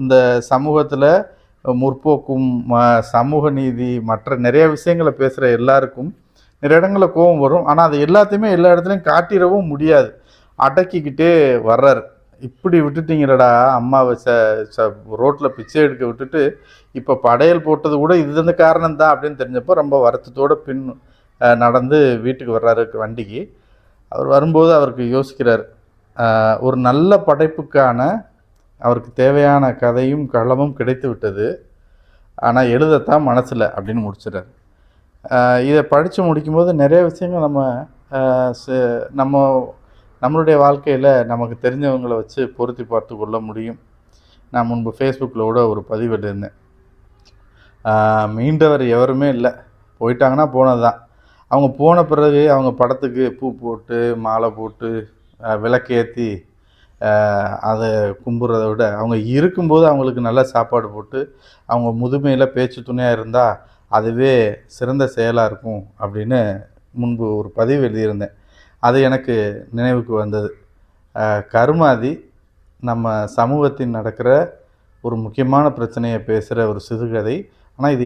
இந்த சமூகத்தில் முற்போக்கும் சமூக நீதி மற்ற நிறைய விஷயங்களை பேசுகிற எல்லாருக்கும் நிறைய இடங்களில் கோபம் வரும். ஆனால் அது எல்லாத்தையுமே எல்லா இடத்துலையும் காட்டிடவும் முடியாது. அடக்கிக்கிட்டே வர்றாரு. இப்படி விட்டுட்டீங்களடா அம்மாவை ரோட்டில் பிச்சை எடுக்க விட்டுட்டு இப்போ படையல் போட்டது கூட இது இந்த காரணம் தான் அப்படின்னு தெரிஞ்சப்போ ரொம்ப வருத்தத்தோடு நடந்து வீட்டுக்கு வர்றாரு வண்டிக்கு. அவர் வரும்போது அவருக்கு யோசிக்கிறார், ஒரு நல்ல படைப்புக்கான அவருக்கு தேவையான கதையும் களமும் கிடைத்து விட்டது, ஆனால் எழுதத்தான் மனசில் அப்படின்னு முடிச்சிடார். இதை படித்து முடிக்கும்போது நிறைய விஷயங்கள் நம்ம நம்மளுடைய வாழ்க்கையில் நமக்கு தெரிஞ்சவங்களை வச்சு பொருத்தி பார்த்து கொள்ள முடியும். நான் முன்பு ஃபேஸ்புக்கில் கூட ஒரு பதிவு எழுதியிருந்தேன். மீண்டவர் எவருமே இல்லை, போயிட்டாங்கன்னா போனது தான். அவங்க போன பிறகு அவங்க படத்துக்கு பூ போட்டு மாலை போட்டு விளக்கேற்றி அதை கும்பிட்றத விட அவங்க இருக்கும்போது அவங்களுக்கு நல்ல சாப்பாடு போட்டு அவங்க முதுமையில் பேச்சு துணையாக இருந்தால் அதுவே சிறந்த செயலாக இருக்கும் அப்படின்னு முன்பு ஒரு பதிவு எழுதியிருந்தேன். அது எனக்கு நினைவுக்கு வந்தது. கருமாதி நம்ம சமூகத்தில் நடக்கிற ஒரு முக்கியமான பிரச்சனையை பேசுகிற ஒரு சிறுகதை. ஆனால் இது